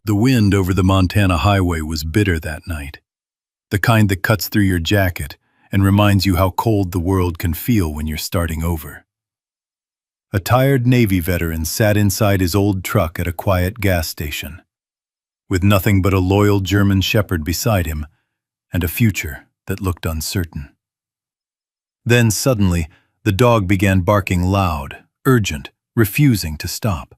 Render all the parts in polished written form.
The wind over the Montana highway was bitter that night, the kind that cuts through your jacket and reminds you how cold the world can feel when you're starting over. A tired Navy veteran sat inside his old truck at a quiet gas station, with nothing but a loyal German shepherd beside him and a future that looked uncertain. Then suddenly, the dog began barking loud, urgent, refusing to stop.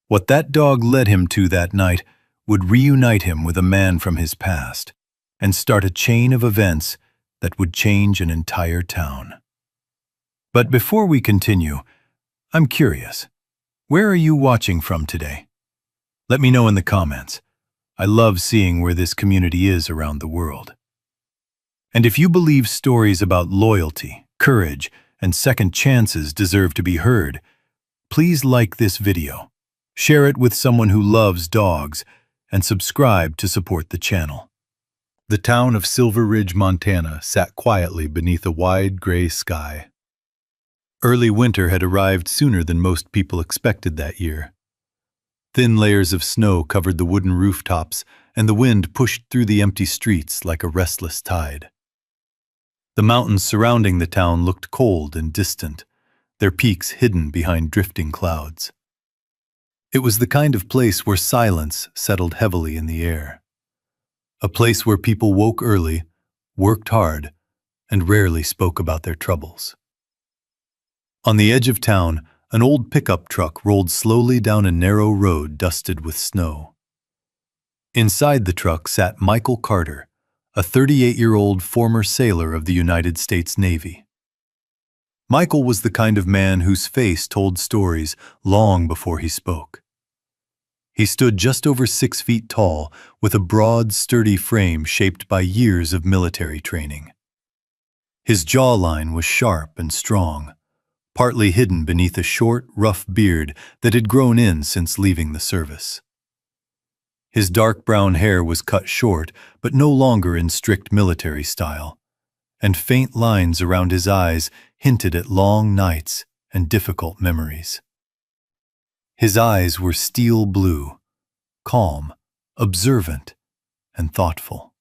What that dog led him to that night would reunite him with a man from his past and start a chain of events that would change an entire town. But before we continue, I'm curious, where are you watching from today? Let me know in the comments. I love seeing where this community is around the world. And if you believe stories about loyalty, courage, and second chances deserve to be heard, please like this video, share it with someone who loves dogs, and subscribe to support the channel. The town of Silver Ridge, Montana sat quietly beneath a wide gray sky. Early winter had arrived sooner than most people expected that year. Thin layers of snow covered the wooden rooftops, and the wind pushed through the empty streets like a restless tide. The mountains surrounding the town looked cold and distant, their peaks hidden behind drifting clouds. It was the kind of place where silence settled heavily in the air. A place where people woke early, worked hard, and rarely spoke about their troubles. On the edge of town, an old pickup truck rolled slowly down a narrow road dusted with snow. Inside the truck sat Michael Carter, a 38-year-old former sailor of the United States Navy. Michael was the kind of man whose face told stories long before he spoke. He stood just over 6 feet tall, with a broad, sturdy frame shaped by years of military training. His jawline was sharp and strong, partly hidden beneath a short, rough beard that had grown in since leaving the service. His dark brown hair was cut short, but no longer in strict military style, and faint lines around his eyes hinted at long nights and difficult memories. His eyes were steel blue, calm, observant, and thoughtful.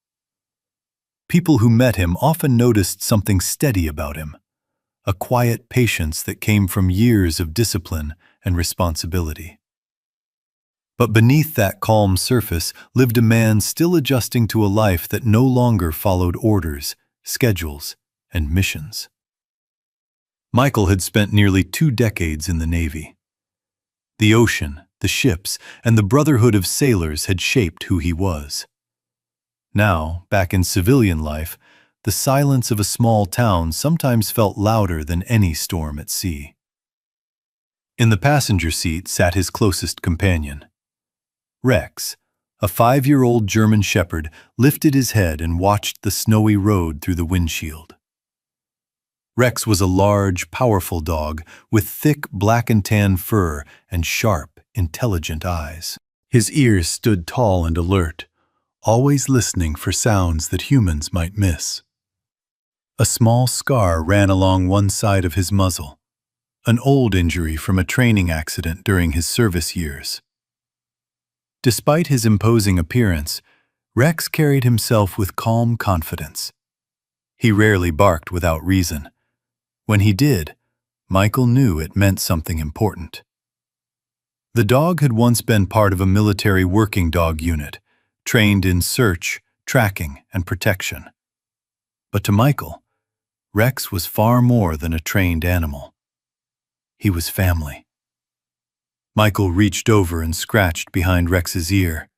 People who met him often noticed something steady about him, a quiet patience that came from years of discipline and responsibility. But beneath that calm surface lived a man still adjusting to a life that no longer followed orders, schedules, and missions. Michael had spent nearly 2 decades in the Navy. The ocean, the ships, and the brotherhood of sailors had shaped who he was. Now, back in civilian life, the silence of a small town sometimes felt louder than any storm at sea. In the passenger seat sat his closest companion. Rex, a 5-year-old German shepherd, lifted his head and watched the snowy road through the windshield. Rex was a large, powerful dog with thick black and tan fur and sharp, intelligent eyes. His ears stood tall and alert, always listening for sounds that humans might miss. A small scar ran along one side of his muzzle, an old injury from a training accident during his service years. Despite his imposing appearance, Rex carried himself with calm confidence. He rarely barked without reason. When he did, Michael knew it meant something important. The dog had once been part of a military working dog unit, trained in search, tracking, and protection. But to Michael, Rex was far more than a trained animal. He was family. Michael reached over and scratched behind Rex's ear.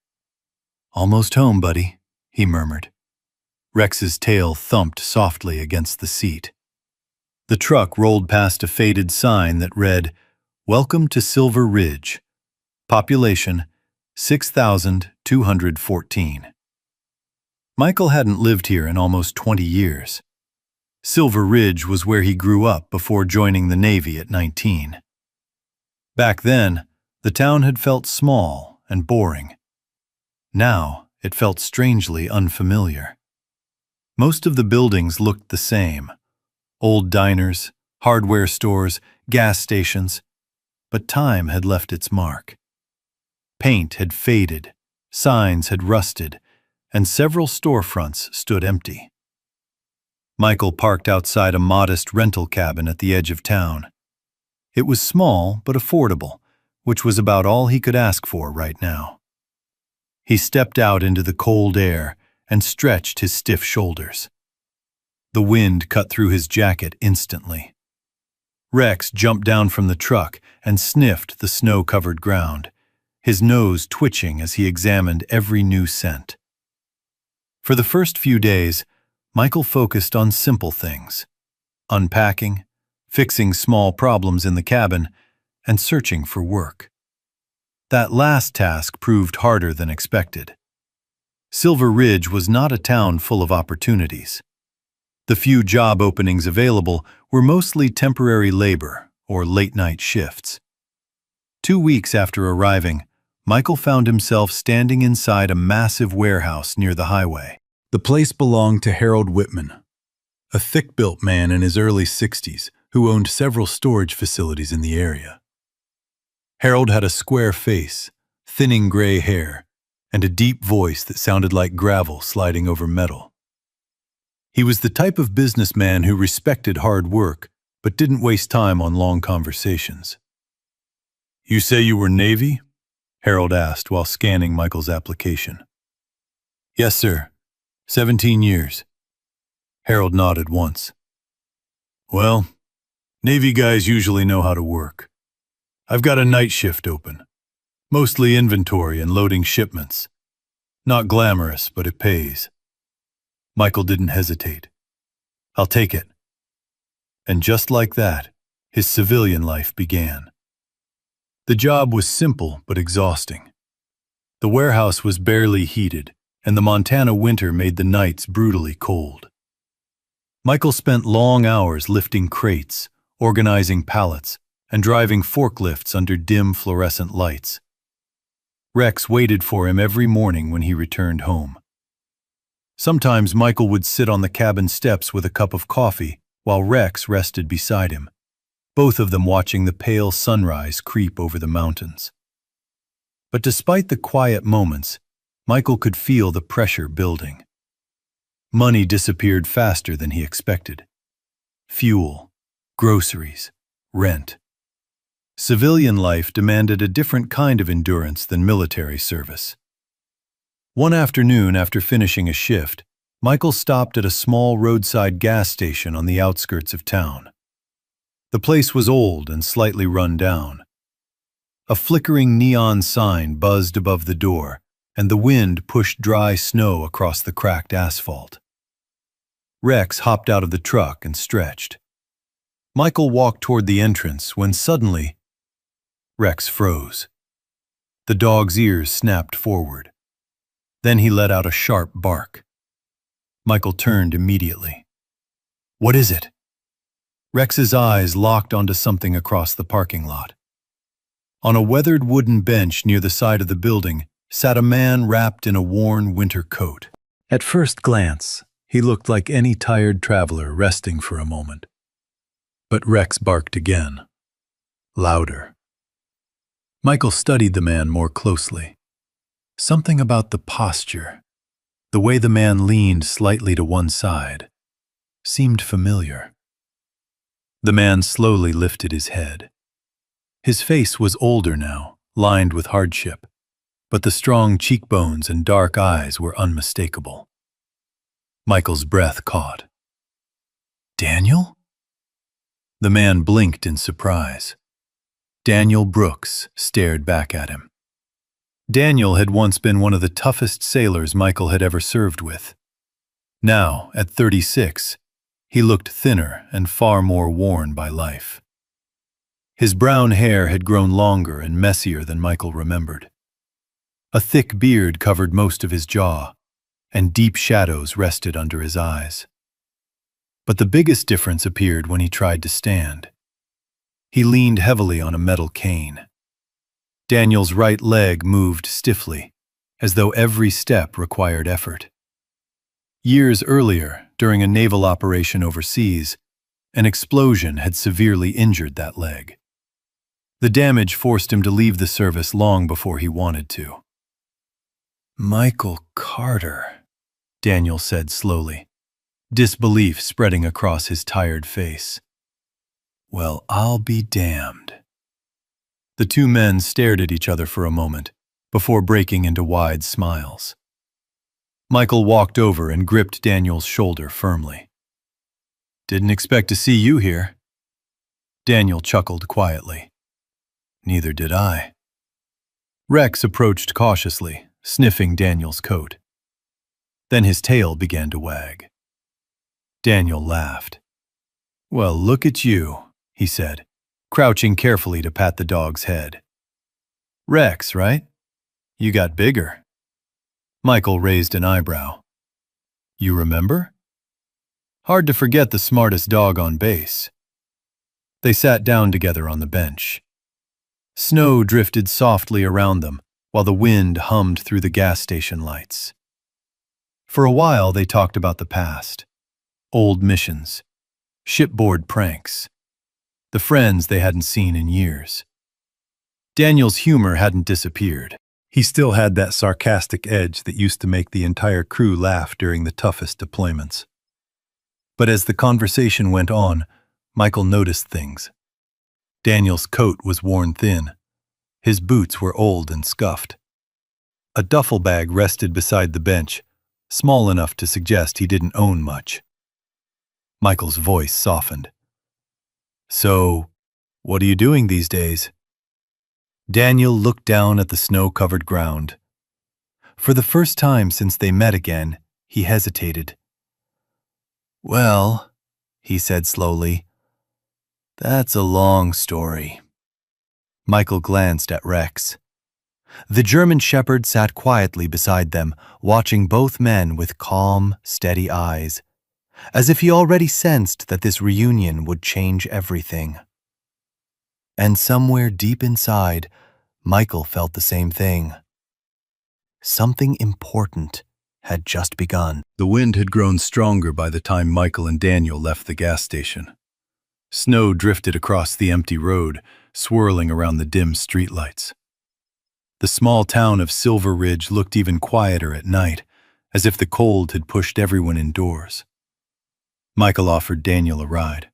"Almost home, buddy," he murmured. Rex's tail thumped softly against the seat. The truck rolled past a faded sign that read, "Welcome to Silver Ridge. Population 6,214. Michael hadn't lived here in almost 20 years. Silver Ridge was where he grew up before joining the Navy at 19. Back then, the town had felt small and boring. Now, it felt strangely unfamiliar. Most of the buildings looked the same. Old diners, hardware stores, gas stations. But time had left its mark. Paint had faded, signs had rusted, and several storefronts stood empty. Michael parked outside a modest rental cabin at the edge of town. It was small but affordable, which was about all he could ask for right now. He stepped out into the cold air and stretched his stiff shoulders. The wind cut through his jacket instantly. Rex jumped down from the truck and sniffed the snow-covered ground, his nose twitching as he examined every new scent. For the first few days, Michael focused on simple things: unpacking, fixing small problems in the cabin, and searching for work. That last task proved harder than expected. Silver Ridge was not a town full of opportunities. The few job openings available were mostly temporary labor or late-night shifts. 2 weeks after arriving, Michael found himself standing inside a massive warehouse near the highway. The place belonged to Harold Whitman, a thick-built man in his early 60s who owned several storage facilities in the area. Harold had a square face, thinning gray hair, and a deep voice that sounded like gravel sliding over metal. He was the type of businessman who respected hard work, but didn't waste time on long conversations. "You say you were Navy?" Harold asked while scanning Michael's application. "Yes, sir. 17 years. Harold nodded once. "Well, Navy guys usually know how to work. I've got a night shift open. Mostly inventory and loading shipments. Not glamorous, but it pays." Michael didn't hesitate. "I'll take it." And just like that, his civilian life began. The job was simple but exhausting. The warehouse was barely heated, and the Montana winter made the nights brutally cold. Michael spent long hours lifting crates, organizing pallets, and driving forklifts under dim fluorescent lights. Rex waited for him every morning when he returned home. Sometimes Michael would sit on the cabin steps with a cup of coffee while Rex rested beside him, both of them watching the pale sunrise creep over the mountains. But despite the quiet moments, Michael could feel the pressure building. Money disappeared faster than he expected. Fuel, groceries, rent. Civilian life demanded a different kind of endurance than military service. One afternoon after finishing a shift, Michael stopped at a small roadside gas station on the outskirts of town. The place was old and slightly run down. A flickering neon sign buzzed above the door, and the wind pushed dry snow across the cracked asphalt. Rex hopped out of the truck and stretched. Michael walked toward the entrance when suddenly, Rex froze. The dog's ears snapped forward. Then he let out a sharp bark. Michael turned immediately. "What is it?" Rex's eyes locked onto something across the parking lot. On a weathered wooden bench near the side of the building sat a man wrapped in a worn winter coat. At first glance, he looked like any tired traveler resting for a moment. But Rex barked again, louder. Michael studied the man more closely. Something about the posture, the way the man leaned slightly to one side, seemed familiar. The man slowly lifted his head. His face was older now, lined with hardship, but the strong cheekbones and dark eyes were unmistakable. Michael's breath caught. "Daniel?" The man blinked in surprise. Daniel Brooks stared back at him. Daniel had once been one of the toughest sailors Michael had ever served with. Now, at 36, he looked thinner and far more worn by life. His brown hair had grown longer and messier than Michael remembered. A thick beard covered most of his jaw, and deep shadows rested under his eyes. But the biggest difference appeared when he tried to stand. He leaned heavily on a metal cane. Daniel's right leg moved stiffly, as though every step required effort. Years earlier, during a naval operation overseas, an explosion had severely injured that leg. The damage forced him to leave the service long before he wanted to. "Michael Carter," Daniel said slowly, disbelief spreading across his tired face. "Well, I'll be damned." The two men stared at each other for a moment, before breaking into wide smiles. Michael walked over and gripped Daniel's shoulder firmly. "Didn't expect to see you here." Daniel chuckled quietly. "Neither did I." Rex approached cautiously, sniffing Daniel's coat. Then his tail began to wag. Daniel laughed. "Well, look at you," he said, crouching carefully to pat the dog's head. "Rex, right? You got bigger." Michael raised an eyebrow. "You remember?" "Hard to forget the smartest dog on base." They sat down together on the bench. Snow drifted softly around them, while the wind hummed through the gas station lights. For a while they talked about the past, old missions, shipboard pranks, the friends they hadn't seen in years. Daniel's humor hadn't disappeared. He still had that sarcastic edge that used to make the entire crew laugh during the toughest deployments. But as the conversation went on, Michael noticed things. Daniel's coat was worn thin. His boots were old and scuffed. A duffel bag rested beside the bench, small enough to suggest he didn't own much. Michael's voice softened. "So, what are you doing these days?" Daniel looked down at the snow-covered ground. For the first time since they met again, he hesitated. "Well," he said slowly, "that's a long story." Michael glanced at Rex. The German shepherd sat quietly beside them, watching both men with calm, steady eyes, as if he already sensed that this reunion would change everything. And somewhere deep inside, Michael felt the same thing. Something important had just begun. The wind had grown stronger by the time Michael and Daniel left the gas station. Snow drifted across the empty road, swirling around the dim streetlights. The small town of Silver Ridge looked even quieter at night, as if the cold had pushed everyone indoors. Michael offered Daniel a ride.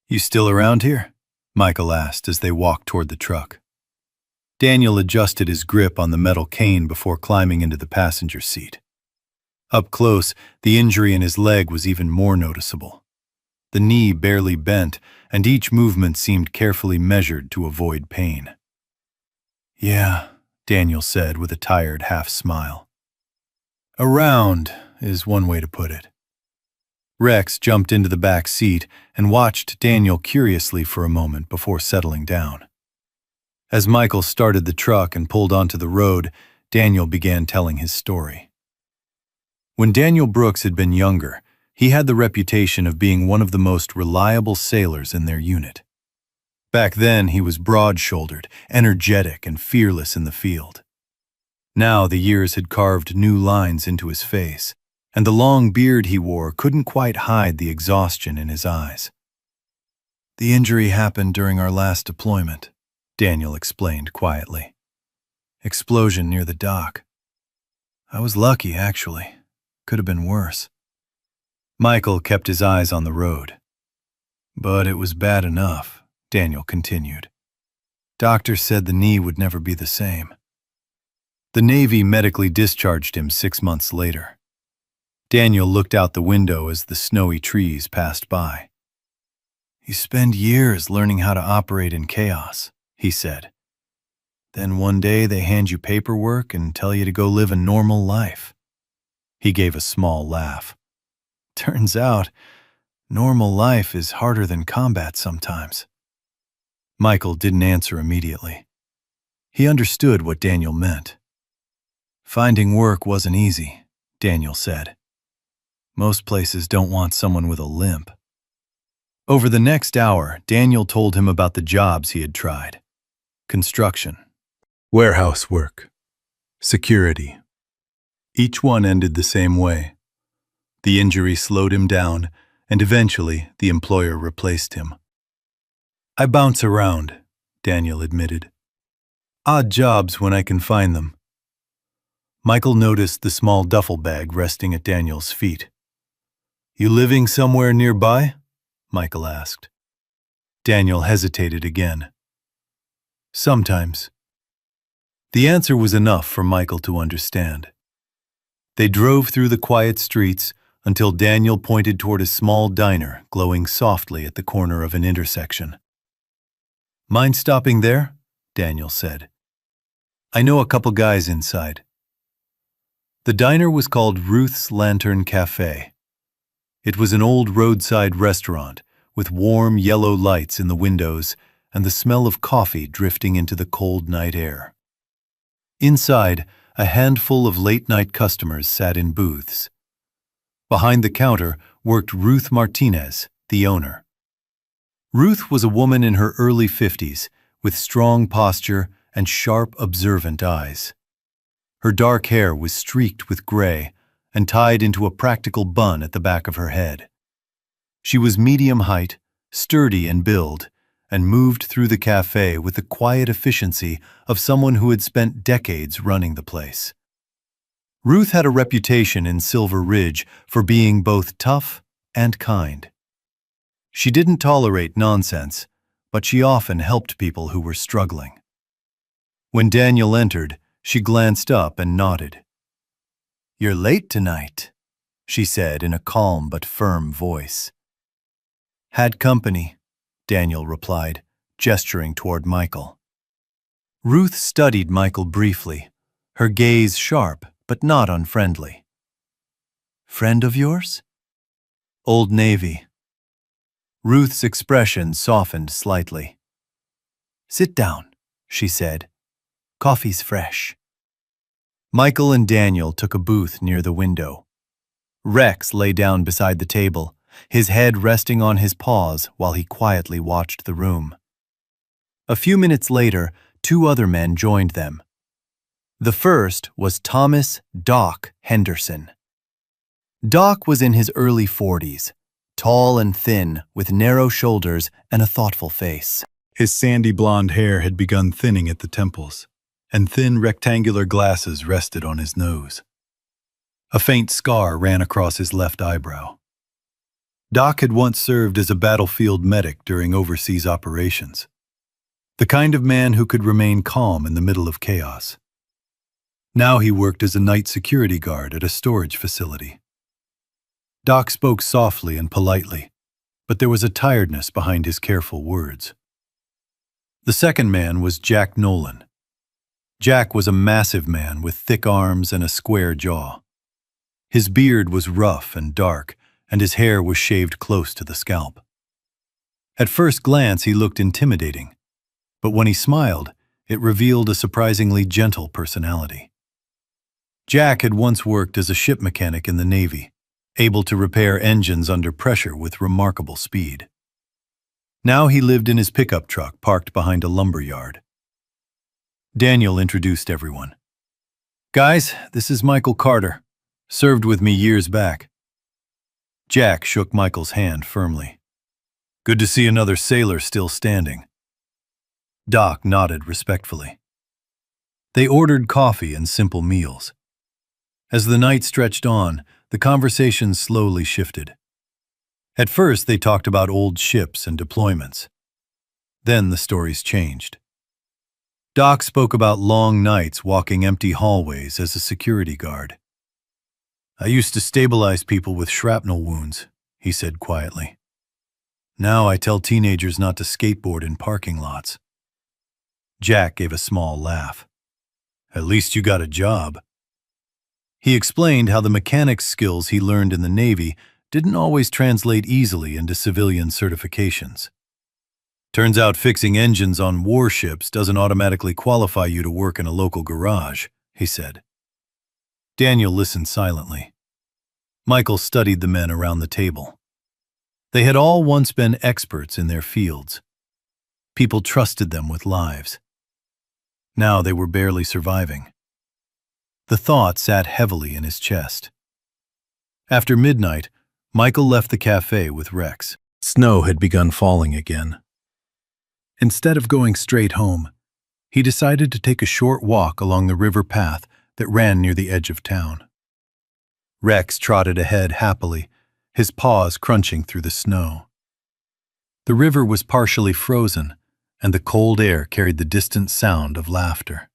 "You still around here?" Michael asked as they walked toward the truck. Daniel adjusted his grip on the metal cane before climbing into the passenger seat. Up close, the injury in his leg was even more noticeable. The knee barely bent, and each movement seemed carefully measured to avoid pain. "Yeah," Daniel said with a tired half-smile. "Around is one way to put it." Rex jumped into the back seat and watched Daniel curiously for a moment before settling down. As Michael started the truck and pulled onto the road, Daniel began telling his story. When Daniel Brooks had been younger, he had the reputation of being one of the most reliable sailors in their unit. Back then, he was broad-shouldered, energetic, and fearless in the field. Now the years had carved new lines into his face, and the long beard he wore couldn't quite hide the exhaustion in his eyes. "The injury happened during our last deployment," Daniel explained quietly. "Explosion near the dock. I was lucky, actually. Could have been worse." Michael kept his eyes on the road. "But it was bad enough," Daniel continued. "Doctors said the knee would never be the same. The Navy medically discharged him 6 months later." Daniel looked out the window as the snowy trees passed by. "You spend years learning how to operate in chaos," he said. "Then one day they hand you paperwork and tell you to go live a normal life." He gave a small laugh. "Turns out, normal life is harder than combat sometimes." Michael didn't answer immediately. He understood what Daniel meant. "Finding work wasn't easy," Daniel said. "Most places don't want someone with a limp." Over the next hour, Daniel told him about the jobs he had tried. Construction, warehouse work, security. Each one ended the same way. The injury slowed him down, and eventually the employer replaced him. "I bounce around," Daniel admitted. Odd jobs when I can find them. Michael noticed the small duffel bag resting at Daniel's feet. You living somewhere nearby? Michael asked. Daniel hesitated again. Sometimes. The answer was enough for Michael to understand. They drove through the quiet streets until Daniel pointed toward a small diner glowing softly at the corner of an intersection. Mind stopping there? Daniel said. I know a couple guys inside. The diner was called Ruth's Lantern Cafe. It was an old roadside restaurant with warm yellow lights in the windows and the smell of coffee drifting into the cold night air. Inside, a handful of late-night customers sat in booths. Behind the counter worked Ruth Martinez, the owner. Ruth was a woman in her early 50s with strong posture and sharp, observant eyes. Her dark hair was streaked with gray and tied into a practical bun at the back of her head. She was medium height, sturdy in build, and moved through the cafe with the quiet efficiency of someone who had spent decades running the place. Ruth had a reputation in Silver Ridge for being both tough and kind. She didn't tolerate nonsense, but she often helped people who were struggling. When Daniel entered, she glanced up and nodded. You're late tonight, she said in a calm but firm voice. Had company, Daniel replied, gesturing toward Michael. Ruth studied Michael briefly, her gaze sharp but not unfriendly. Friend of yours? Old Navy. Ruth's expression softened slightly. Sit down, she said. Coffee's fresh. Michael and Daniel took a booth near the window. Rex lay down beside the table, his head resting on his paws while he quietly watched the room. A few minutes later, two other men joined them. The first was Thomas "Doc" Henderson. Doc was in his early 40s, tall and thin, with narrow shoulders and a thoughtful face. His sandy blonde hair had begun thinning at the temples, and thin rectangular glasses rested on his nose. A faint scar ran across his left eyebrow. Doc had once served as a battlefield medic during overseas operations, the kind of man who could remain calm in the middle of chaos. Now he worked as a night security guard at a storage facility. Doc spoke softly and politely, but there was a tiredness behind his careful words. The second man was Jack Nolan. Jack was a massive man with thick arms and a square jaw. His beard was rough and dark, and his hair was shaved close to the scalp. At first glance, he looked intimidating, but when he smiled, it revealed a surprisingly gentle personality. Jack had once worked as a ship mechanic in the Navy, able to repair engines under pressure with remarkable speed. Now he lived in his pickup truck parked behind a lumber yard. Daniel introduced everyone. Guys, this is Michael Carter. Served with me years back. Jack shook Michael's hand firmly. Good to see another sailor still standing. Doc nodded respectfully. They ordered coffee and simple meals. As the night stretched on, the conversation slowly shifted. At first, they talked about old ships and deployments. Then the stories changed. Doc spoke about long nights walking empty hallways as a security guard. I used to stabilize people with shrapnel wounds, he said quietly. Now I tell teenagers not to skateboard in parking lots. Jack gave a small laugh. At least you got a job. He explained how the mechanics skills he learned in the Navy didn't always translate easily into civilian certifications. Turns out fixing engines on warships doesn't automatically qualify you to work in a local garage, he said. Daniel listened silently. Michael studied the men around the table. They had all once been experts in their fields. People trusted them with lives. Now they were barely surviving. The thought sat heavily in his chest. After midnight, Michael left the cafe with Rex. Snow had begun falling again. Instead of going straight home, he decided to take a short walk along the river path that ran near the edge of town. Rex trotted ahead happily, his paws crunching through the snow. The river was partially frozen, and the cold air carried the distant sound of laughter.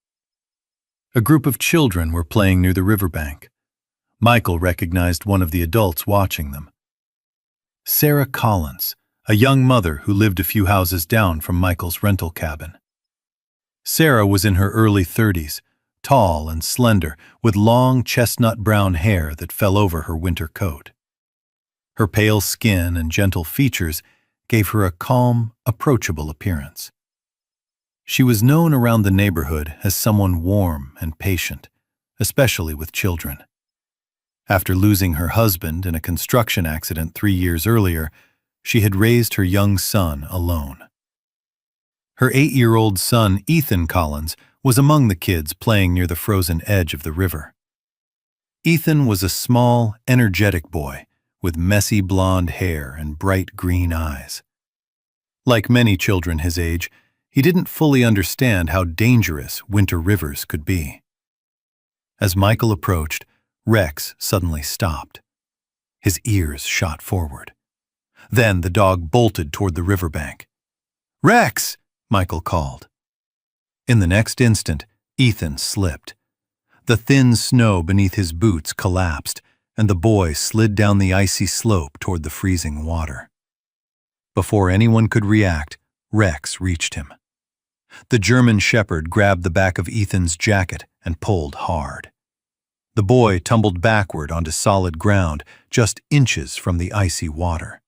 A group of children were playing near the riverbank. Michael recognized one of the adults watching them. Sarah Collins, a young mother who lived a few houses down from Michael's rental cabin. Sarah was in her early 30s, tall and slender, with long chestnut-brown hair that fell over her winter coat. Her pale skin and gentle features gave her a calm, approachable appearance. She was known around the neighborhood as someone warm and patient, especially with children. After losing her husband in a construction accident 3 years earlier, she had raised her young son alone. Her 8-year-old son, Ethan Collins, was among the kids playing near the frozen edge of the river. Ethan was a small, energetic boy with messy blonde hair and bright green eyes. Like many children his age, he didn't fully understand how dangerous winter rivers could be. As Michael approached, Rex suddenly stopped. His ears shot forward. Then the dog bolted toward the riverbank. "Rex!" Michael called. In the next instant, Ethan slipped. The thin snow beneath his boots collapsed, and the boy slid down the icy slope toward the freezing water. Before anyone could react, Rex reached him. The German shepherd grabbed the back of Ethan's jacket and pulled hard. The boy tumbled backward onto solid ground, just inches from the icy water.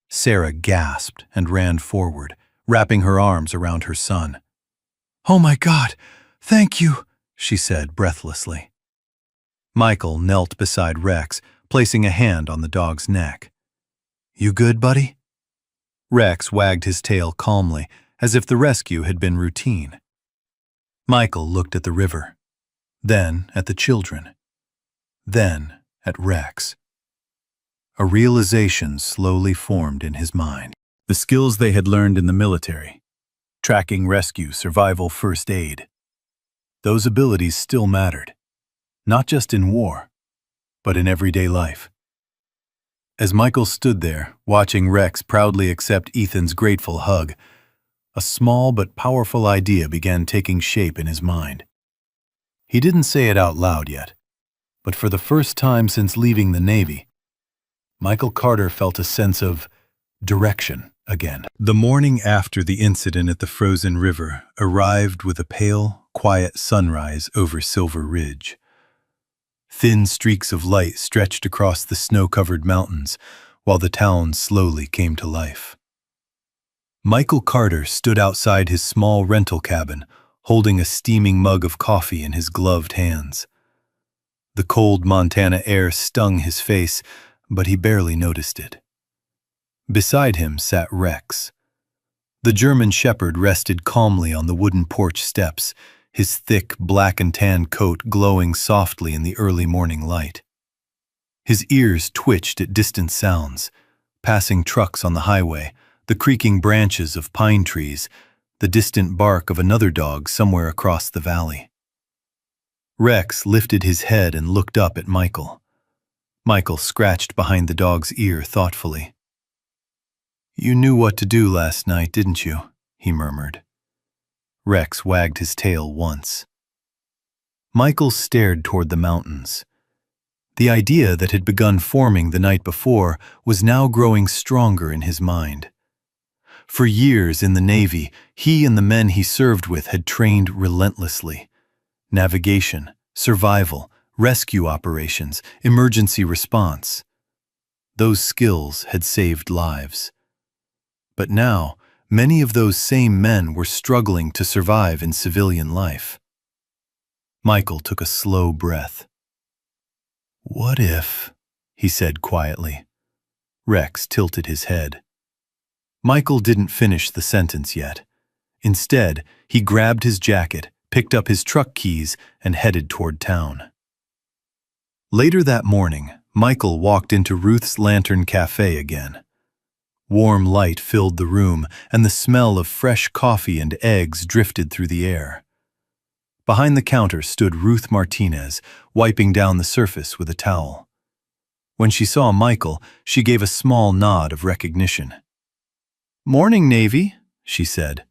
Sarah gasped and ran forward, wrapping her arms around her son. "Oh my God, thank you," she said breathlessly. Michael knelt beside Rex, placing a hand on the dog's neck. "You good, buddy?" Rex wagged his tail calmly, as if the rescue had been routine. Michael looked at the river, then at the children, then at Rex. A realization slowly formed in his mind. The skills they had learned in the military, tracking rescue, survival, first aid, those abilities still mattered, not just in war, but in everyday life. As Michael stood there, watching Rex proudly accept Ethan's grateful hug, a small but powerful idea began taking shape in his mind. He didn't say it out loud yet, but for the first time since leaving the Navy, Michael Carter felt a sense of direction again. The morning after the incident at the frozen river arrived with a pale, quiet sunrise over Silver Ridge. Thin streaks of light stretched across the snow-covered mountains, while the town slowly came to life. Michael Carter stood outside his small rental cabin, holding a steaming mug of coffee in his gloved hands. The cold Montana air stung his face, but he barely noticed it. Beside him sat Rex. The German shepherd rested calmly on the wooden porch steps, his thick black and tan coat glowing softly in the early morning light. His ears twitched at distant sounds, passing trucks on the highway, the creaking branches of pine trees, the distant bark of another dog somewhere across the valley. Rex lifted his head and looked up at Michael. Michael scratched behind the dog's ear thoughtfully. "You knew what to do last night, didn't you?" he murmured. Rex wagged his tail once. Michael stared toward the mountains. The idea that had begun forming the night before was now growing stronger in his mind. For years in the Navy, he and the men he served with had trained relentlessly. Navigation, survival, rescue operations, emergency response. Those skills had saved lives. But now, many of those same men were struggling to survive in civilian life. Michael took a slow breath. "What if?" he said quietly. Rex tilted his head. Michael didn't finish the sentence yet. Instead, he grabbed his jacket, picked up his truck keys, and headed toward town. Later that morning, Michael walked into Ruth's Lantern Cafe again. Warm light filled the room, and the smell of fresh coffee and eggs drifted through the air. Behind the counter stood Ruth Martinez, wiping down the surface with a towel. When she saw Michael, she gave a small nod of recognition. "Morning, Navy," she said.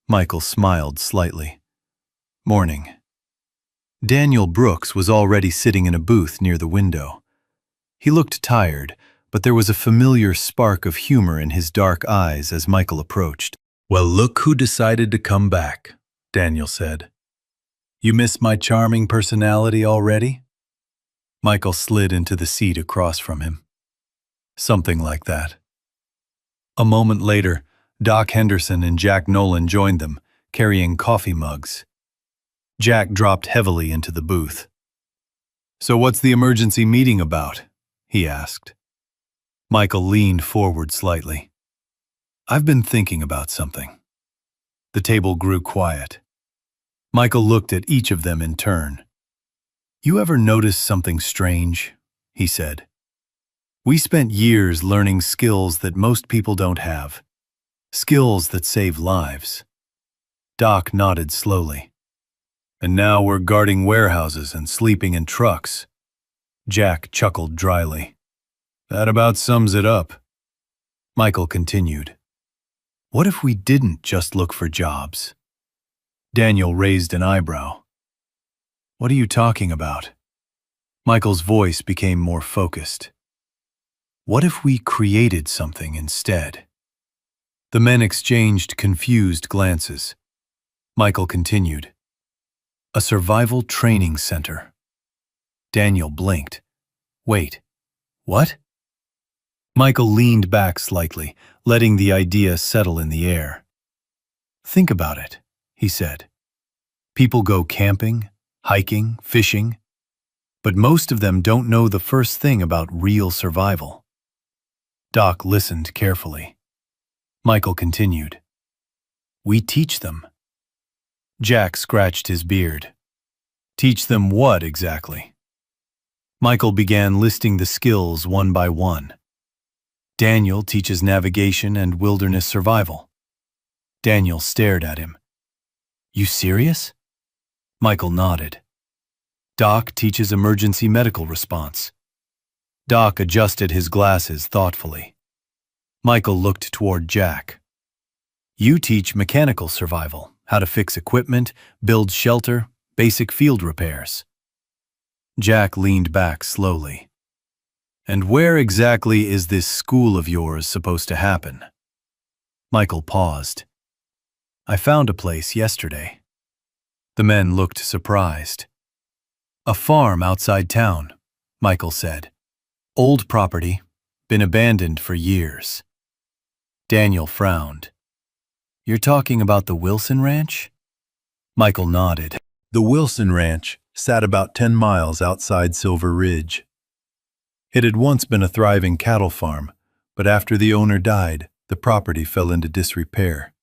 Michael smiled slightly. "Morning." Daniel Brooks was already sitting in a booth near the window. He looked tired, but there was a familiar spark of humor in his dark eyes as Michael approached. "Well, look who decided to come back," Daniel said. "You miss my charming personality already?" Michael slid into the seat across from him. "Something like that." A moment later, Doc Henderson and Jack Nolan joined them, carrying coffee mugs. Jack dropped heavily into the booth. "So what's the emergency meeting about?" he asked. Michael leaned forward slightly. "I've been thinking about something." The table grew quiet. Michael looked at each of them in turn. "You ever notice something strange?" he said. "We spent years learning skills that most people don't have. Skills that save lives." Doc nodded slowly. "And now we're guarding warehouses and sleeping in trucks." Jack chuckled dryly. "That about sums it up." Michael continued. "What if we didn't just look for jobs?" Daniel raised an eyebrow. "What are you talking about?" Michael's voice became more focused. "What if we created something instead?" The men exchanged confused glances. Michael continued. "A survival training center." Daniel blinked. "Wait, what?" Michael leaned back slightly, letting the idea settle in the air. "Think about it," he said. "People go camping, hiking, fishing, but most of them don't know the first thing about real survival." Doc listened carefully. Michael continued. "We teach them." Jack scratched his beard. "Teach them what exactly?" Michael began listing the skills one by one. "Daniel teaches navigation and wilderness survival." Daniel stared at him. "You serious?" Michael nodded. "Doc teaches emergency medical response." Doc adjusted his glasses thoughtfully. Michael looked toward Jack. "You teach mechanical survival, how to fix equipment, build shelter, basic field repairs." Jack leaned back slowly. "And where exactly is this school of yours supposed to happen?" Michael paused. "I found a place yesterday." The men looked surprised. "A farm outside town," Michael said. "Old property, been abandoned for years." Daniel frowned. "You're talking about the Wilson Ranch?" Michael nodded. The Wilson Ranch sat about 10 miles outside Silver Ridge. It had once been a thriving cattle farm, but after the owner died, the property fell into disrepair.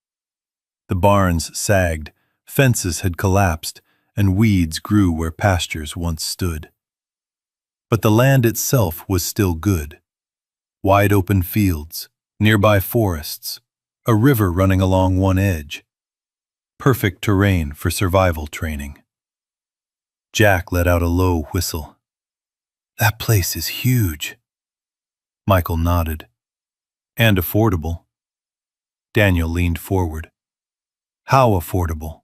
The barns sagged, fences had collapsed, and weeds grew where pastures once stood. But the land itself was still good. Wide open fields, nearby forests, a river running along one edge. Perfect terrain for survival training. Jack let out a low whistle. "That place is huge." Michael nodded. "And affordable." Daniel leaned forward. "How affordable?"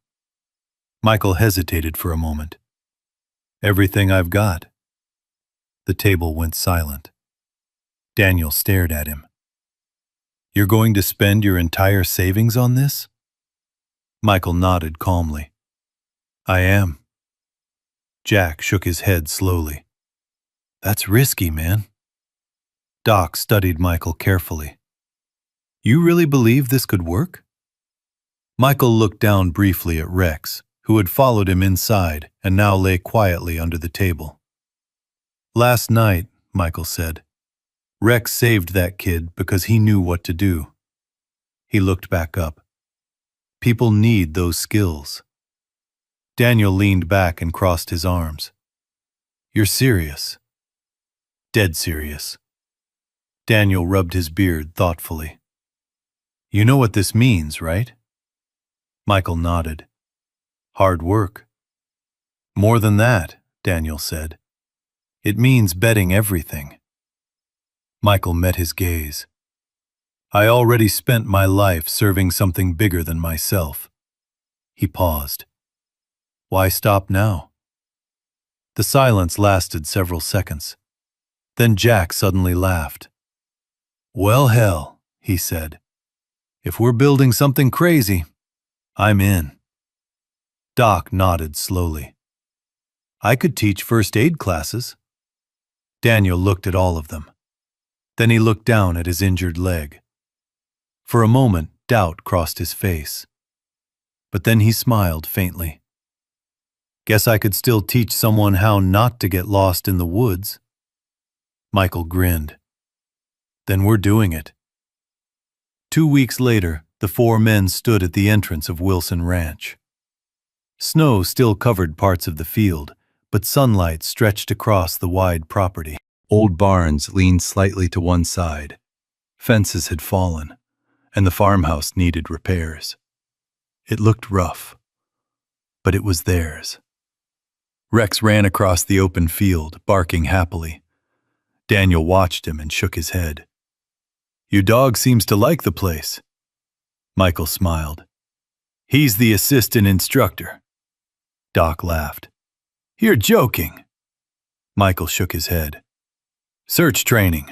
Michael hesitated for a moment. "Everything I've got." The table went silent. Daniel stared at him. "You're going to spend your entire savings on this?" Michael nodded calmly. "I am." Jack shook his head slowly. "That's risky, man." Doc studied Michael carefully. "You really believe this could work?" Michael looked down briefly at Rex, who had followed him inside and now lay quietly under the table. "Last night," Michael said, "Rex saved that kid because he knew what to do." He looked back up. "People need those skills." Daniel leaned back and crossed his arms. "You're serious?" "Dead serious." Daniel rubbed his beard thoughtfully. You know what this means, right? Michael nodded. Hard work. More than that, Daniel said. It means betting everything. Michael met his gaze. I already spent my life serving something bigger than myself. He paused. Why stop now? The silence lasted several seconds. Then Jack suddenly laughed. Well, hell, he said. If we're building something crazy, I'm in. Doc nodded slowly. I could teach first aid classes. Daniel looked at all of them. Then he looked down at his injured leg. For a moment, doubt crossed his face. But then he smiled faintly. Guess I could still teach someone how not to get lost in the woods. Michael grinned. Then we're doing it. 2 weeks later, the 4 men stood at the entrance of Wilson Ranch. Snow still covered parts of the field, but sunlight stretched across the wide property. Old barns leaned slightly to one side. Fences had fallen, and the farmhouse needed repairs. It looked rough, but it was theirs. Rex ran across the open field, barking happily. Daniel watched him and shook his head. Your dog seems to like the place. Michael smiled. He's the assistant instructor. Doc laughed. You're joking. Michael shook his head. Search training.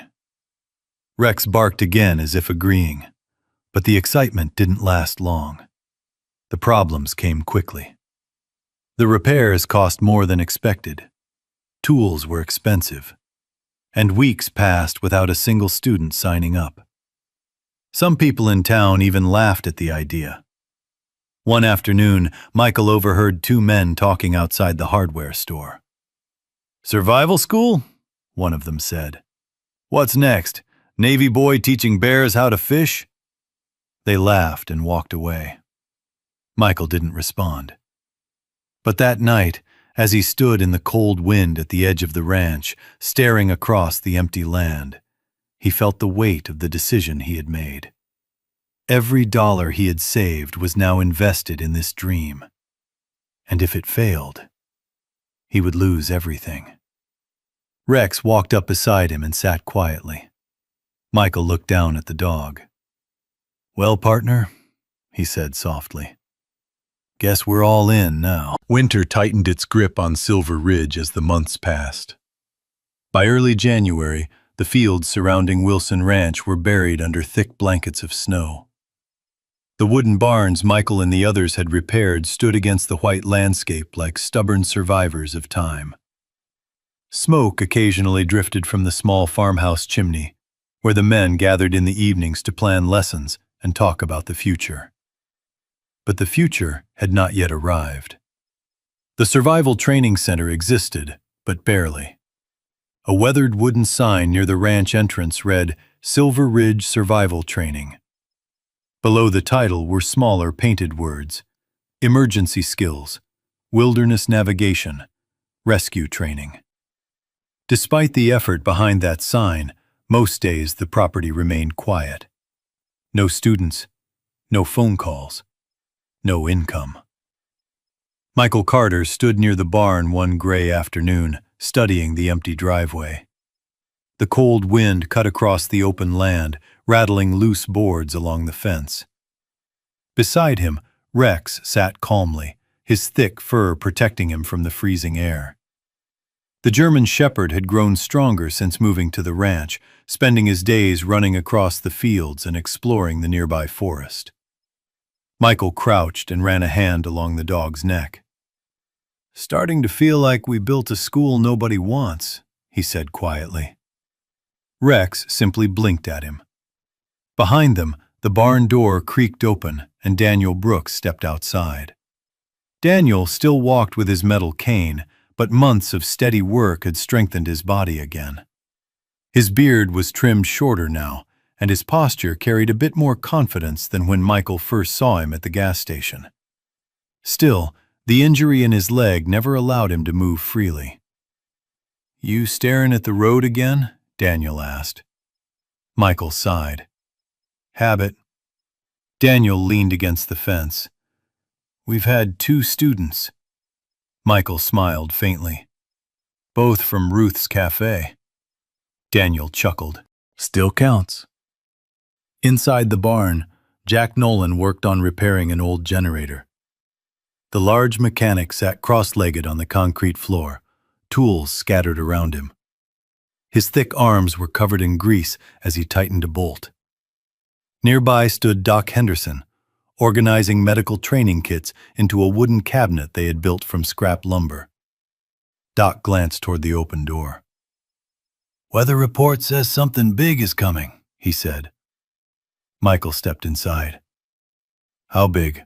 Rex barked again as if agreeing, but the excitement didn't last long. The problems came quickly. The repairs cost more than expected. Tools were expensive, and weeks passed without a single student signing up. Some people in town even laughed at the idea. One afternoon, Michael overheard 2 men talking outside the hardware store. Survival school? One of them said. What's next? Navy boy teaching bears how to fish? They laughed and walked away. Michael didn't respond. But that night, as he stood in the cold wind at the edge of the ranch, staring across the empty land, he felt the weight of the decision he had made. Every dollar he had saved was now invested in this dream. And if it failed, he would lose everything. Rex walked up beside him and sat quietly. Michael looked down at the dog. Well, partner, he said softly. Guess we're all in now. Winter tightened its grip on Silver Ridge as the months passed. By early January, the fields surrounding Wilson Ranch were buried under thick blankets of snow. The wooden barns Michael and the others had repaired stood against the white landscape like stubborn survivors of time. Smoke occasionally drifted from the small farmhouse chimney, where the men gathered in the evenings to plan lessons and talk about the future. But the future had not yet arrived. The Survival Training Center existed, but barely. A weathered wooden sign near the ranch entrance read, Silver Ridge Survival Training. Below the title were smaller painted words, Emergency Skills, Wilderness Navigation, Rescue Training. Despite the effort behind that sign, most days the property remained quiet. No students, no phone calls. No income. Michael Carter stood near the barn one gray afternoon, studying the empty driveway. The cold wind cut across the open land, rattling loose boards along the fence. Beside him, Rex sat calmly, his thick fur protecting him from the freezing air. The German shepherd had grown stronger since moving to the ranch, spending his days running across the fields and exploring the nearby forest. Michael crouched and ran a hand along the dog's neck. Starting to feel like we built a school nobody wants, he said quietly. Rex simply blinked at him. Behind them, the barn door creaked open and Daniel Brooks stepped outside. Daniel still walked with his metal cane, but months of steady work had strengthened his body again. His beard was trimmed shorter now, and his posture carried a bit more confidence than when Michael first saw him at the gas station. Still, the injury in his leg never allowed him to move freely. You staring at the road again? Daniel asked. Michael sighed. Habit. Daniel leaned against the fence. We've had 2 students. Michael smiled faintly. Both from Ruth's cafe. Daniel chuckled. Still counts. Inside the barn, Jack Nolan worked on repairing an old generator. The large mechanic sat cross-legged on the concrete floor, tools scattered around him. His thick arms were covered in grease as he tightened a bolt. Nearby stood Doc Henderson, organizing medical training kits into a wooden cabinet they had built from scrap lumber. Doc glanced toward the open door. Weather report says something big is coming, he said. Michael stepped inside. How big?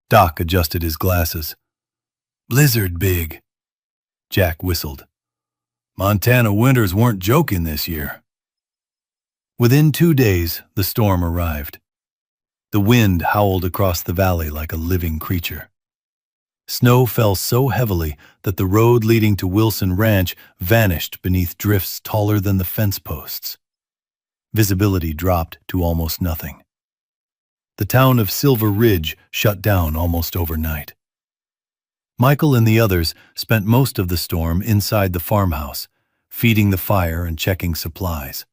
Doc adjusted his glasses. Blizzard big. Jack whistled. Montana winters weren't joking this year. Within 2 days, the storm arrived. The wind howled across the valley like a living creature. Snow fell so heavily that the road leading to Wilson Ranch vanished beneath drifts taller than the fence posts. Visibility dropped to almost nothing. The town of Silver Ridge shut down almost overnight. Michael and the others spent most of the storm inside the farmhouse, feeding the fire and checking supplies.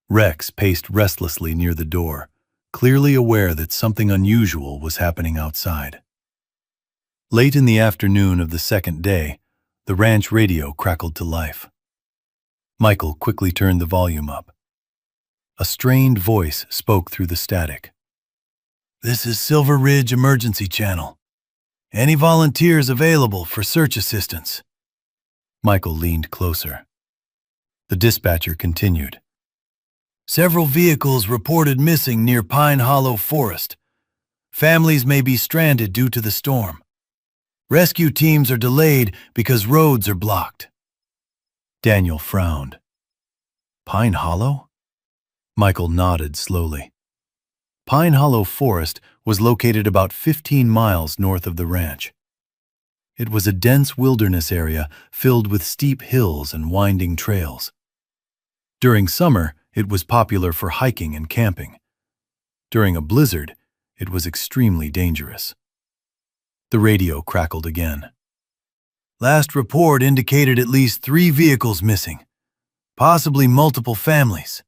Rex paced restlessly near the door, clearly aware that something unusual was happening outside. Late in the afternoon of the second day, the ranch radio crackled to life. Michael quickly turned the volume up. A strained voice spoke through the static. This is Silver Ridge Emergency Channel. Any volunteers available for search assistance? Michael leaned closer. The dispatcher continued. Several vehicles reported missing near Pine Hollow Forest. Families may be stranded due to the storm. Rescue teams are delayed because roads are blocked. Daniel frowned. Pine Hollow? Michael nodded slowly. Pine Hollow Forest was located about 15 miles north of the ranch. It was a dense wilderness area filled with steep hills and winding trails. During summer, it was popular for hiking and camping. During a blizzard, it was extremely dangerous. The radio crackled again. Last report indicated at least 3 vehicles missing, possibly multiple families.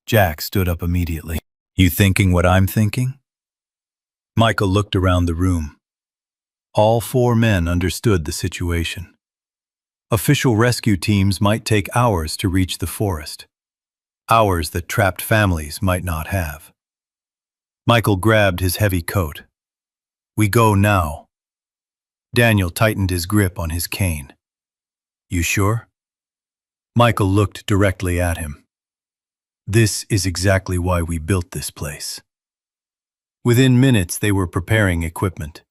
Jack stood up immediately. You thinking what I'm thinking? Michael looked around the room. All 4 men understood the situation. Official rescue teams might take hours to reach the forest. Hours that trapped families might not have. Michael grabbed his heavy coat. We go now. Daniel tightened his grip on his cane. You sure? Michael looked directly at him. This is exactly why we built this place. Within minutes, they were preparing equipment.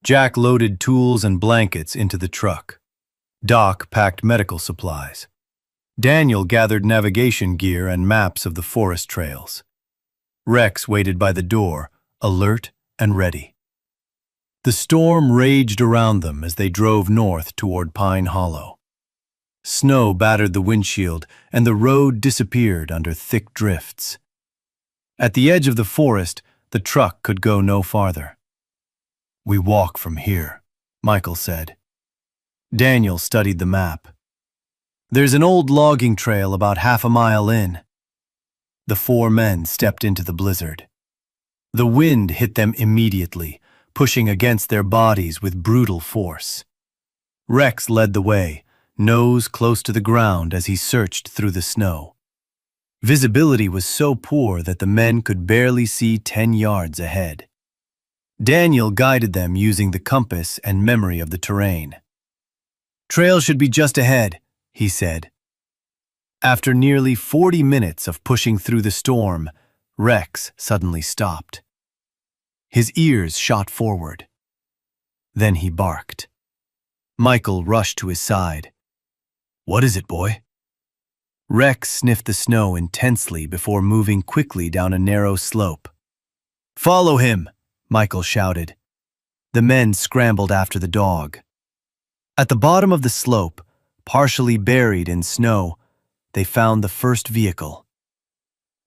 Jack loaded tools and blankets into the truck. Doc packed medical supplies. Daniel gathered navigation gear and maps of the forest trails. Rex waited by the door, alert and ready. The storm raged around them as they drove north toward Pine Hollow. Snow battered the windshield, and the road disappeared under thick drifts. At the edge of the forest, the truck could go no farther. We walk from here, Michael said. Daniel studied the map. There's an old logging trail about half a mile in. The 4 men stepped into the blizzard. The wind hit them immediately, pushing against their bodies with brutal force. Rex led the way, nose close to the ground as he searched through the snow. Visibility was so poor that the men could barely see 10 yards ahead. Daniel guided them using the compass and memory of the terrain. Trail should be just ahead, he said. After nearly 40 minutes of pushing through the storm, Rex suddenly stopped. His ears shot forward. Then he barked. Michael rushed to his side. What is it, boy? Rex sniffed the snow intensely before moving quickly down a narrow slope. Follow him, Michael shouted. The men scrambled after the dog. At the bottom of the slope, partially buried in snow, they found the first vehicle.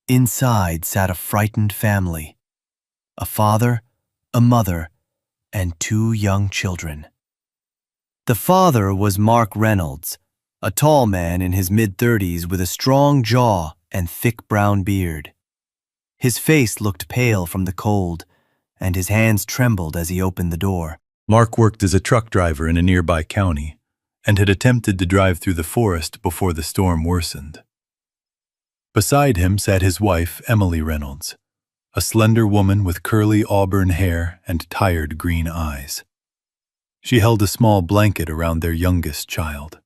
Inside sat a frightened family, a father, a mother, and 2 young children. The father was Mark Reynolds, a tall man in his mid-30s with a strong jaw and thick brown beard. His face looked pale from the cold, and his hands trembled as he opened the door. Mark worked as a truck driver in a nearby county and had attempted to drive through the forest before the storm worsened. Beside him sat his wife, Emily Reynolds, a slender woman with curly auburn hair and tired green eyes. She held a small blanket around their youngest child.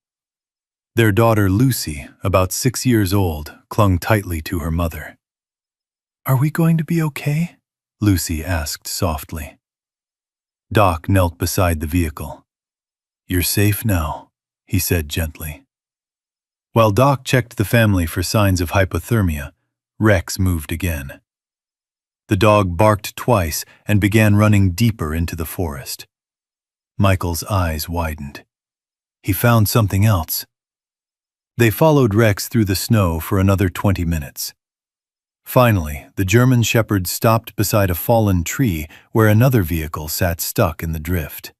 Their daughter, Lucy, about 6 years old, clung tightly to her mother. "Are we going to be okay?" Lucy asked softly. Doc knelt beside the vehicle. "You're safe now," he said gently. While Doc checked the family for signs of hypothermia, Rex moved again. The dog barked twice and began running deeper into the forest. Michael's eyes widened. He found something else. They followed Rex through the snow for another 20 minutes. Finally, the German shepherd stopped beside a fallen tree where another vehicle sat stuck in the drift.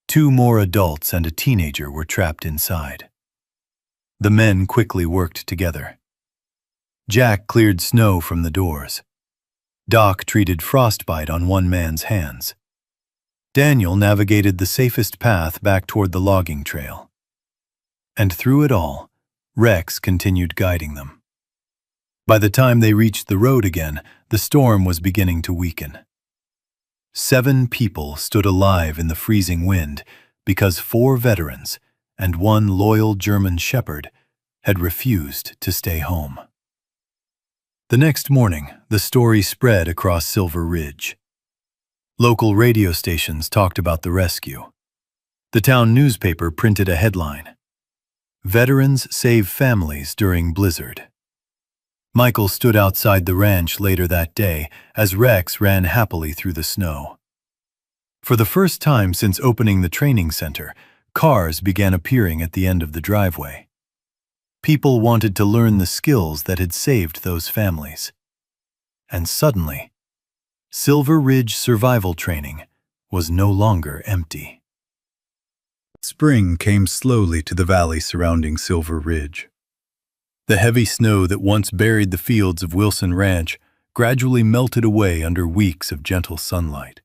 2 more adults and a teenager were trapped inside. The men quickly worked together. Jack cleared snow from the doors. Doc treated frostbite on one man's hands. Daniel navigated the safest path back toward the logging trail. And through it all, Rex continued guiding them. By the time they reached the road again, the storm was beginning to weaken. 7 people stood alive in the freezing wind because 4 veterans and 1 loyal German shepherd had refused to stay home. The next morning, the story spread across Silver Ridge. Local radio stations talked about the rescue. The town newspaper printed a headline: "Veterans Save Families During Blizzard." Michael stood outside the ranch later that day as Rex ran happily through the snow. For the first time since opening the training center, cars began appearing at the end of the driveway. People wanted to learn the skills that had saved those families. And suddenly, Silver Ridge survival training was no longer empty. Spring came slowly to the valley surrounding Silver Ridge. The heavy snow that once buried the fields of Wilson Ranch gradually melted away under weeks of gentle sunlight.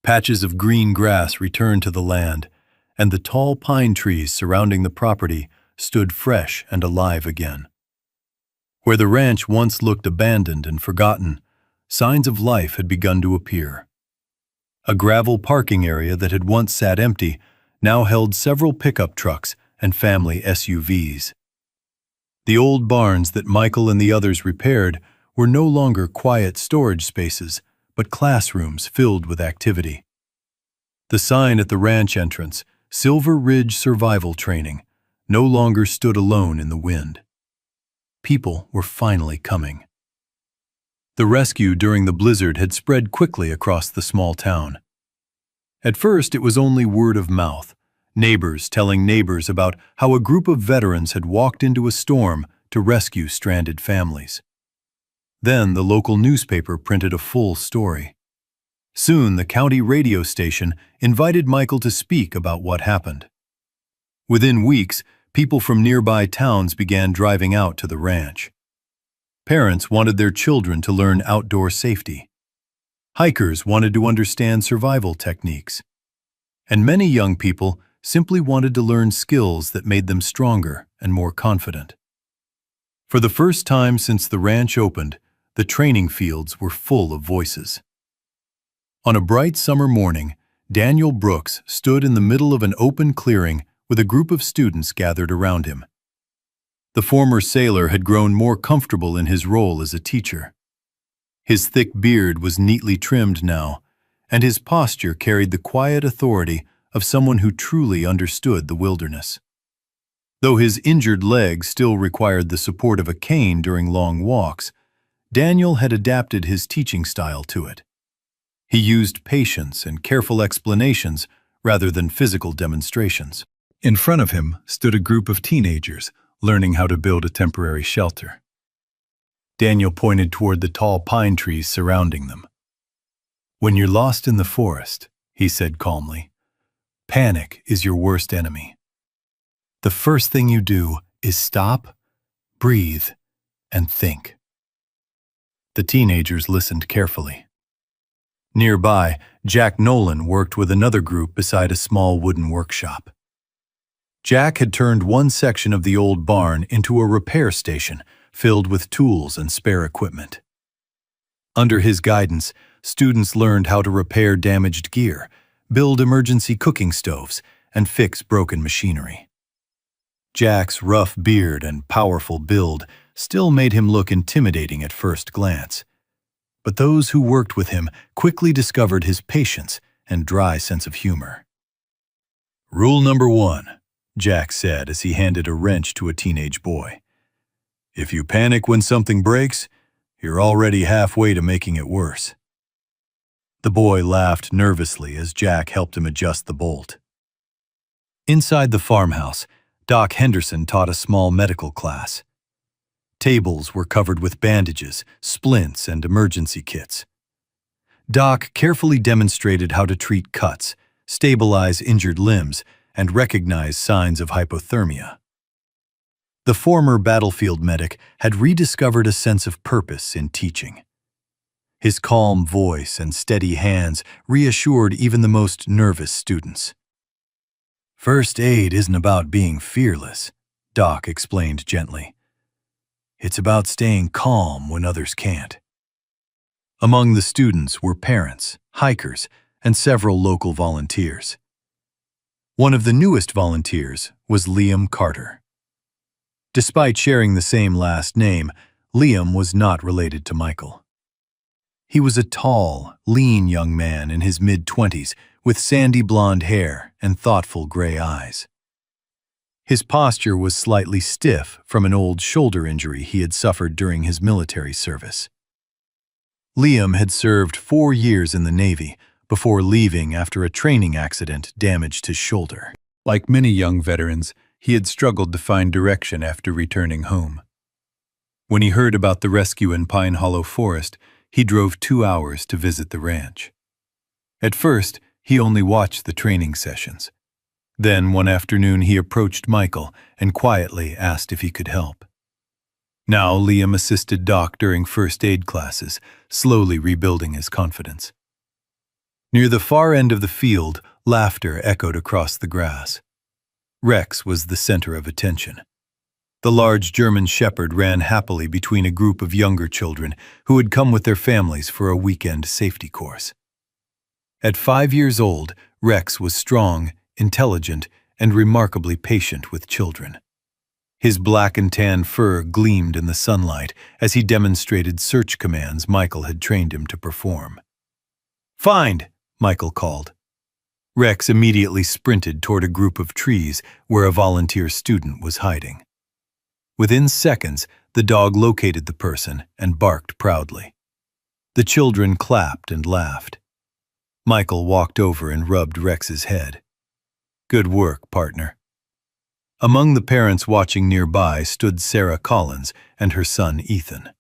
Patches of green grass returned to the land, and the tall pine trees surrounding the property stood fresh and alive again. Where the ranch once looked abandoned and forgotten, signs of life had begun to appear. A gravel parking area that had once sat empty now held several pickup trucks and family SUVs. The old barns that Michael and the others repaired were no longer quiet storage spaces, but classrooms filled with activity. The sign at the ranch entrance, "Silver Ridge Survival Training," no longer stood alone in the wind. People were finally coming. The rescue during the blizzard had spread quickly across the small town. At first, it was only word of mouth, neighbors telling neighbors about how a group of veterans had walked into a storm to rescue stranded families. Then the local newspaper printed a full story. Soon, the county radio station invited Michael to speak about what happened. Within weeks, people from nearby towns began driving out to the ranch. Parents wanted their children to learn outdoor safety. Hikers wanted to understand survival techniques. And many young people simply wanted to learn skills that made them stronger and more confident. For the first time since the ranch opened, the training fields were full of voices. On a bright summer morning, Daniel Brooks stood in the middle of an open clearing with a group of students gathered around him. The former sailor had grown more comfortable in his role as a teacher. His thick beard was neatly trimmed now, and his posture carried the quiet authority of someone who truly understood the wilderness. Though his injured leg still required the support of a cane during long walks, Daniel had adapted his teaching style to it. He used patience and careful explanations rather than physical demonstrations. In front of him stood a group of teenagers learning how to build a temporary shelter. Daniel pointed toward the tall pine trees surrounding them. "When you're lost in the forest," he said calmly, "panic is your worst enemy. The first thing you do is stop, breathe, and think." The teenagers listened carefully. Nearby, Jack Nolan worked with another group beside a small wooden workshop. Jack had turned one section of the old barn into a repair station filled with tools and spare equipment. Under his guidance, students learned how to repair damaged gear, build emergency cooking stoves, and fix broken machinery. Jack's rough beard and powerful build still made him look intimidating at first glance, but those who worked with him quickly discovered his patience and dry sense of humor. "Rule number 1, Jack said as he handed a wrench to a teenage boy. "If you panic when something breaks, you're already halfway to making it worse." The boy laughed nervously as Jack helped him adjust the bolt. Inside the farmhouse, Doc Henderson taught a small medical class. Tables were covered with bandages, splints, and emergency kits. Doc carefully demonstrated how to treat cuts, stabilize injured limbs, and recognize signs of hypothermia. The former battlefield medic had rediscovered a sense of purpose in teaching. His calm voice and steady hands reassured even the most nervous students. "First aid isn't about being fearless," Doc explained gently. "It's about staying calm when others can't." Among the students were parents, hikers, and several local volunteers. One of the newest volunteers was Liam Carter. Despite sharing the same last name, Liam was not related to Michael. He was a tall, lean young man in his mid-20s with sandy blonde hair and thoughtful gray eyes. His posture was slightly stiff from an old shoulder injury he had suffered during his military service. Liam had served 4 years in the Navy before leaving after a training accident damaged his shoulder. Like many young veterans, he had struggled to find direction after returning home. When he heard about the rescue in Pine Hollow Forest, he drove 2 hours to visit the ranch. At first, he only watched the training sessions. Then, one afternoon, he approached Michael and quietly asked if he could help. Now, Liam assisted Doc during first aid classes, slowly rebuilding his confidence. Near the far end of the field, laughter echoed across the grass. Rex was the center of attention. The large German shepherd ran happily between a group of younger children who had come with their families for a weekend safety course. At 5 years old, Rex was strong, intelligent, and remarkably patient with children. His black and tan fur gleamed in the sunlight as he demonstrated search commands Michael had trained him to perform. "Find!" Michael called. Rex immediately sprinted toward a group of trees where a volunteer student was hiding. Within seconds, the dog located the person and barked proudly. The children clapped and laughed. Michael walked over and rubbed Rex's head. "Good work, partner." Among the parents watching nearby stood Sarah Collins and her son Ethan.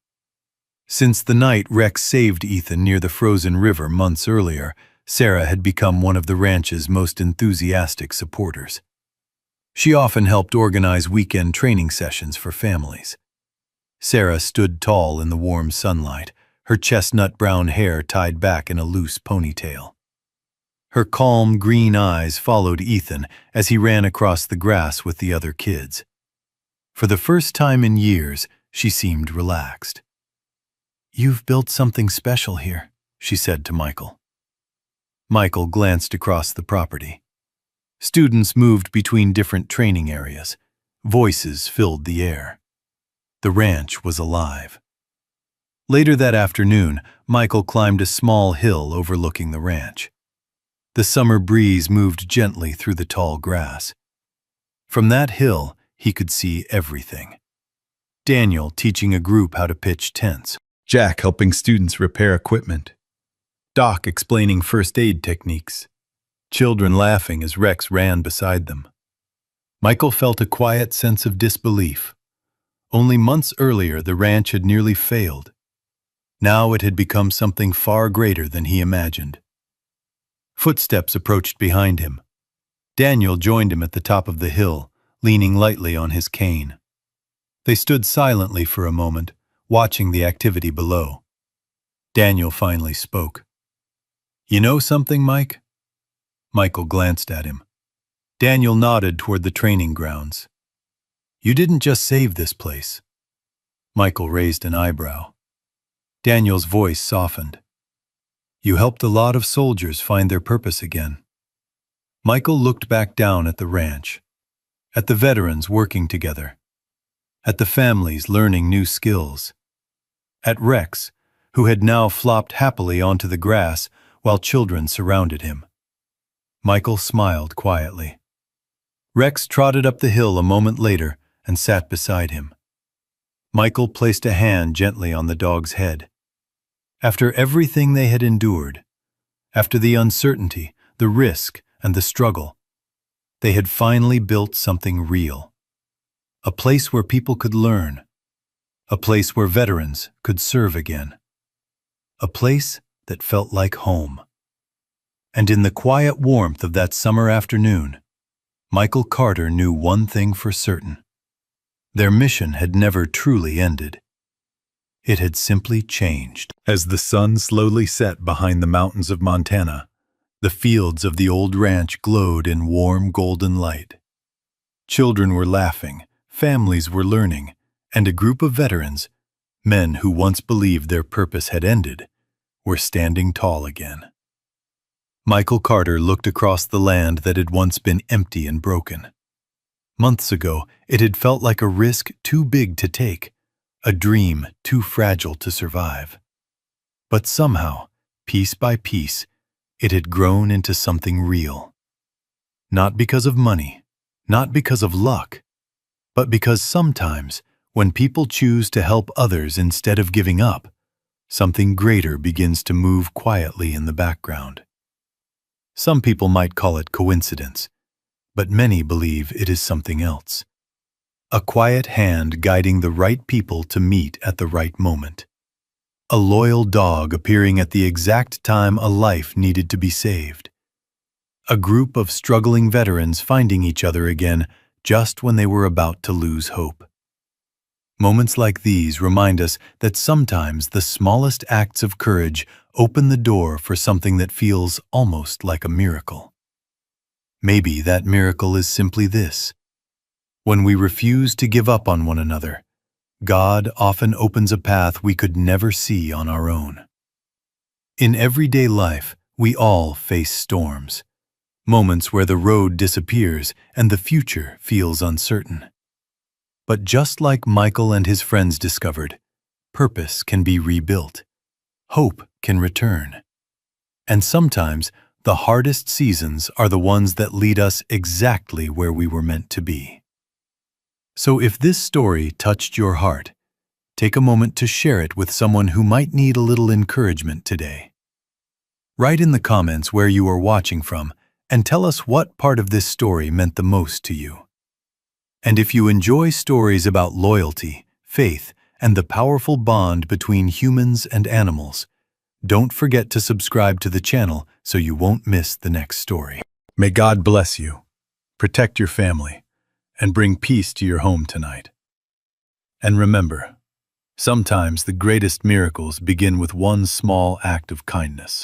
Since the night Rex saved Ethan near the frozen river months earlier, Sarah had become one of the ranch's most enthusiastic supporters. She often helped organize weekend training sessions for families. Sarah stood tall in the warm sunlight, her chestnut brown hair tied back in a loose ponytail. Her calm green eyes followed Ethan as he ran across the grass with the other kids. For the first time in years, she seemed relaxed. "You've built something special here," she said to Michael. Michael glanced across the property. Students moved between different training areas. Voices filled the air. The ranch was alive. Later that afternoon, Michael climbed a small hill overlooking the ranch. The summer breeze moved gently through the tall grass. From that hill, he could see everything. Daniel teaching a group how to pitch tents. Jack helping students repair equipment. Doc explaining first aid techniques. Children laughing as Rex ran beside them. Michael felt a quiet sense of disbelief. Only months earlier, the ranch had nearly failed. Now it had become something far greater than he imagined. Footsteps approached behind him. Daniel joined him at the top of the hill, leaning lightly on his cane. They stood silently for a moment, watching the activity below. Daniel finally spoke. "You know something, Mike?" Michael glanced at him. Daniel nodded toward the training grounds. "You didn't just save this place." Michael raised an eyebrow. Daniel's voice softened. "You helped a lot of soldiers find their purpose again." Michael looked back down at the ranch, at the veterans working together, at the families learning new skills, at Rex, who had now flopped happily onto the grass while children surrounded him. Michael smiled quietly. Rex trotted up the hill a moment later and sat beside him. Michael placed a hand gently on the dog's head. After everything they had endured, after the uncertainty, the risk, and the struggle, they had finally built something real. A place where people could learn. A place where veterans could serve again. A place that felt like home. And in the quiet warmth of that summer afternoon, Michael Carter knew one thing for certain. Their mission had never truly ended. It had simply changed. As the sun slowly set behind the mountains of Montana, the fields of the old ranch glowed in warm golden light. Children were laughing, families were learning, and a group of veterans, men who once believed their purpose had ended, were standing tall again. Michael Carter looked across the land that had once been empty and broken. Months ago, it had felt like a risk too big to take, a dream too fragile to survive. But somehow, piece by piece, it had grown into something real. Not because of money, not because of luck, but because sometimes, when people choose to help others instead of giving up, something greater begins to move quietly in the background. Some people might call it coincidence, but many believe it is something else. A quiet hand guiding the right people to meet at the right moment. A loyal dog appearing at the exact time a life needed to be saved. A group of struggling veterans finding each other again just when they were about to lose hope. Moments like these remind us that sometimes the smallest acts of courage open the door for something that feels almost like a miracle. Maybe that miracle is simply this. When we refuse to give up on one another, God often opens a path we could never see on our own. In everyday life, we all face storms, moments where the road disappears and the future feels uncertain. But just like Michael and his friends discovered, purpose can be rebuilt. Hope can return. And sometimes, the hardest seasons are the ones that lead us exactly where we were meant to be. So if this story touched your heart, take a moment to share it with someone who might need a little encouragement today. Write in the comments where you are watching from and tell us what part of this story meant the most to you. And if you enjoy stories about loyalty, faith, and the powerful bond between humans and animals, don't forget to subscribe to the channel so you won't miss the next story. May God bless you, protect your family, and bring peace to your home tonight. And remember, sometimes the greatest miracles begin with one small act of kindness.